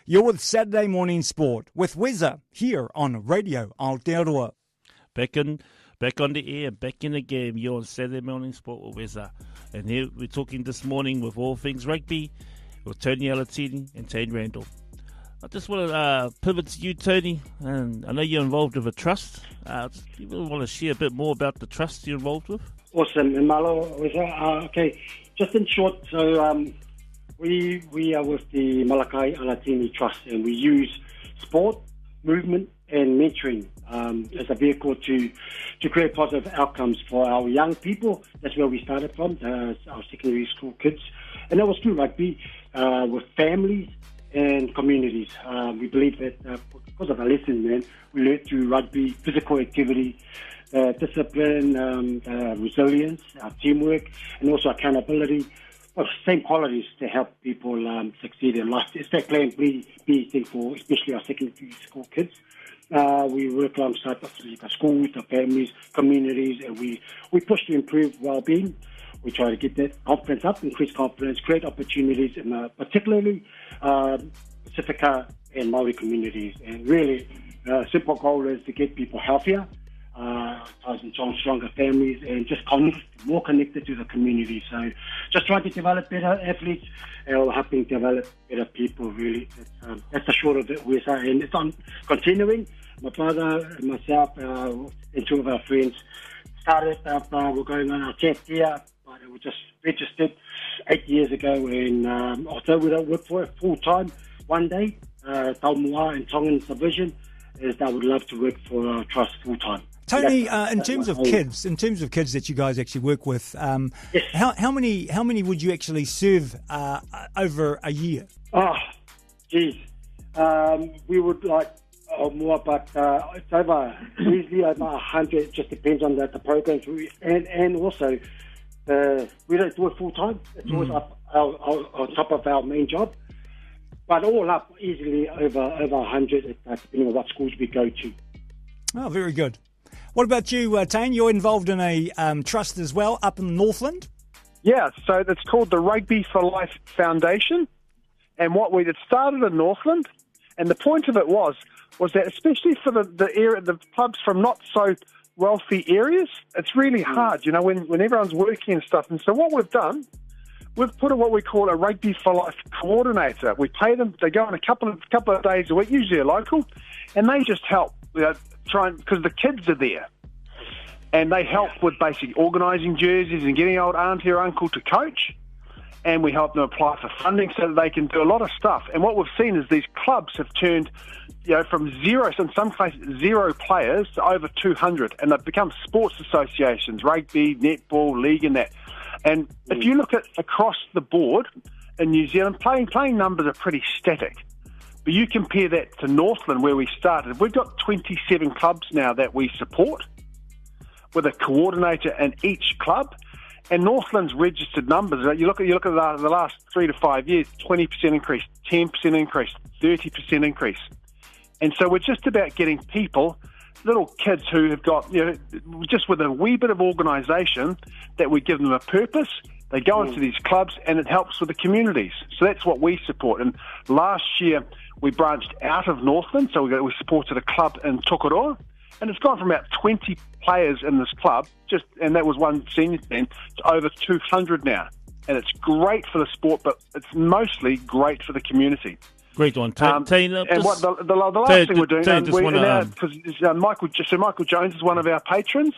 You're with Saturday Morning Sport with WesSA here on Radio Aotearoa. Back on the air, back in the game. You're on Saturday Morning Sport with WesSA. And here we're talking this morning with all things rugby with Tony Alatini and Taine Randall. I just want to pivot to you, Tony. And I know you're involved with a trust. Do you want to share a bit more about the trust you're involved with? Awesome. And Malo, okay, just in short, so we are with the Malakai Alatini Trust, and we use sport, movement, and mentoring as a vehicle to create positive outcomes for our young people. That's where we started from, our secondary school kids. And that was through rugby with families and communities. We believe that because of our lessons, man, we learned through rugby, physical activity, discipline, resilience, our teamwork, and also accountability. Well, same qualities to help people succeed in life. It's that plan B thing for especially our secondary school kids. We work alongside the schools, the families, communities, and we push to improve well-being. We try to get that confidence up, increase confidence, create opportunities in particularly Pacifica and Maori communities. And really, simple goal is to get people healthier, stronger families, and just more connected to the community. So just trying to develop better athletes and helping develop better people, really. That's the short of it, WesSA, and it's on continuing. My brother and myself and two of our friends started up, we're going on our 10th year, but we just registered 8 years ago, and although we don't work for it full-time, one day, Taumua and Tongan Division is that I would love to work for our trust full-time. Tony, in terms of kids that you guys actually work with, yes. how many would you actually serve over a year? Oh, geez. We would like more, but it's easily over 100. Just depends on the programs. And also, we don't do it full time. It's always up on top of our main job. But all up, easily over 100, depending on what schools we go to. Oh, very good. What about you, Taine? You're involved in a trust as well up in Northland? Yeah, so it's called the Rugby for Life Foundation. And it started in Northland, and the point of it was that especially for the clubs from not so wealthy areas, it's really hard, when everyone's working and stuff. And so what we've done, we've put what we call a Rugby for Life coordinator. We pay them, they go on a couple of days a week, usually a local, and they just help, because the kids are there. And they help with basically organising jerseys and getting old auntie or uncle to coach. And we help them apply for funding so that they can do a lot of stuff. And what we've seen is these clubs have turned, from zero, in some cases, 0 players to over 200. And they've become sports associations, rugby, netball, league and that. And if you look at across the board in New Zealand, playing numbers are pretty static. But you compare that to Northland, where we started. We've got 27 clubs now that we support, with a coordinator in each club. And Northland's registered numbers, you look at the last 3 to 5 years, 20% increase, 10% increase, 30% increase. And so we're just about getting people, little kids who have got, just with a wee bit of organisation, that we give them a purpose. They go into these clubs and it helps with the communities. So that's what we support. And last year we branched out of Northland, so we supported a club in Tokoroa. And it's gone from about 20 players in this club, and that was one senior team, to over 200 now. And it's great for the sport, but it's mostly great for the community. Great one, Taine. And what the last thing we're doing, because Michael Jones is one of our patrons,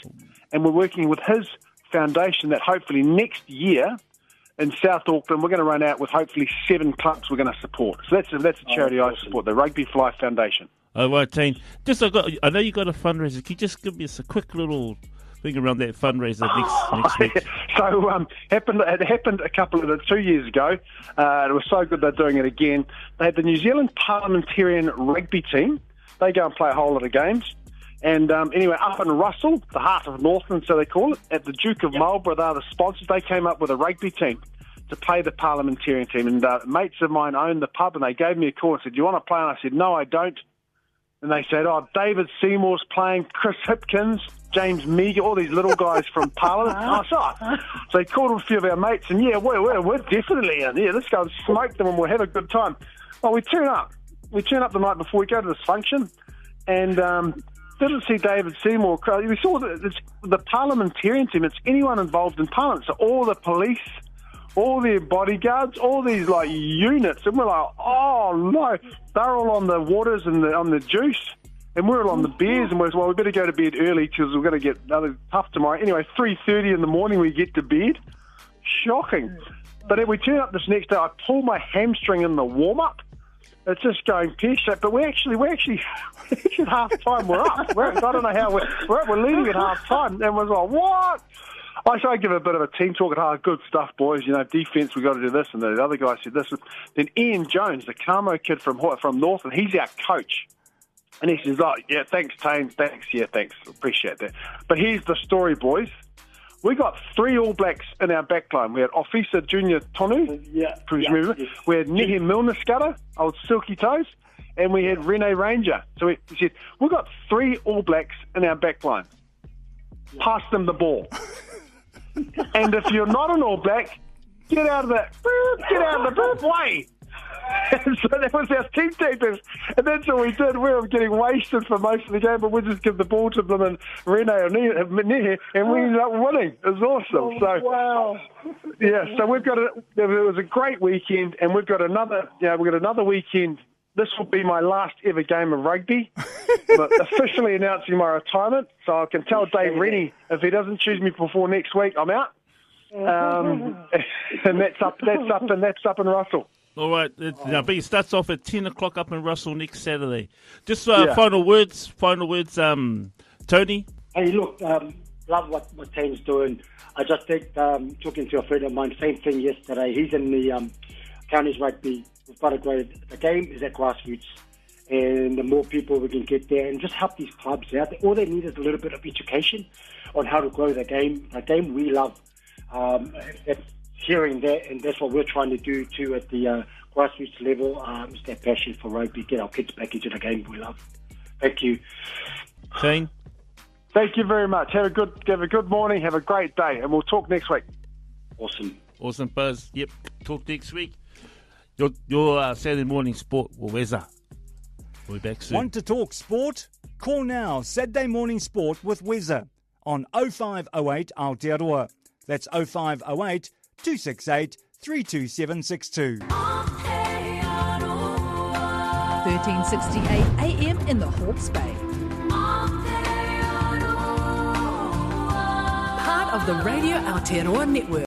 and we're working with his foundation that hopefully next year in South Auckland we're going to run out with hopefully 7 clubs we're going to support. So that's a charity I support, the Rugby for Life Foundation. All right, Taine. I know you got a fundraiser. Can you just give me a quick little thing around that fundraiser next week? So it happened a couple of 2 years ago. It was so good they're doing it again. They had the New Zealand Parliamentarian rugby team. They go and play a whole lot of games. And anyway, up in Russell, the heart of Northland, so they call it, at the Duke of Marlborough, they're the sponsors. They came up with a rugby team to play the Parliamentarian team. And mates of mine own the pub, and they gave me a call and said, "Do you want to play?" And I said, "No, I don't." And they said, David Seymour's playing, Chris Hipkins, James Meagher, all these little guys from Parliament. So they called a few of our mates, and we're definitely in. Yeah, let's go and smoke them and we'll have a good time. Well, we turn up. We turn up the night before we go to this function, and didn't see David Seymour. We saw the parliamentarian team. It's anyone involved in Parliament. So all the police, all their bodyguards, all these like units, and we're like, oh no, they're all on the waters and on the juice, and we're all on the beers, and we're well, we better go to bed early because we're going to get another tough tomorrow. Anyway, 3:30 in the morning we get to bed. Shocking. But then we turn up this next day. I pull my hamstring in the warm up. It's just going pear-shaped, but we're actually at half-time. We're up. I don't know how we're leading at half-time, and we're like, what? I try to give a bit of a team talk at good stuff, boys. You know, defence, we've got to do this, and the other guy said this. Then Ian Jones, the Camo kid from Northland, he's our coach. And he says, oh, yeah, thanks, Taine, thanks, yeah, thanks, appreciate that. But here's the story, boys. We got 3 All Blacks in our backline. We had Officer Junior Tonu, we had Nehe Milner-Scudder, old Silky Toes, and we had Rene Ranger. So he said, we got 3 All Blacks in our backline. Pass them the ball. And if you're not an All Black, get out of the way. And so that was our team tactics, and that's what we did. We were getting wasted for most of the game, but we just give the ball to them and Rene and Nehe, and we ended up winning. It was awesome. So wow, yeah. So it was a great weekend, and we've got another weekend. This will be my last ever game of rugby. I'm officially announcing my retirement, so I can tell Dave Rennie if he doesn't choose me before next week, I'm out. And that's up in Russell. All right, now B starts off at 10 o'clock up in Russell next Saturday. Just final words, Tony? Hey, look, love what Taine's doing. I just think, talking to a friend of mine, same thing yesterday. He's in the counties rugby. We've got to grow. The game is at grassroots, and the more people we can get there and just help these clubs out. All they need is a little bit of education on how to grow the game we love. Hearing that, and that's what we're trying to do too at the grassroots level. Is that passion for rugby, get our kids back into the game we love. Thank you. Taine? Thank you very much. Have a good morning, have a great day, and we'll talk next week. Awesome, Buzz. Yep, talk next week. Your Saturday morning sport will WesSA. We'll be back soon. Want to talk sport? Call now. Saturday morning sport with WesSA on 0508 Aotearoa. That's 0508 268 32762. 1368 AM in the Hawke's Bay. Part of the Radio Aotearoa Network.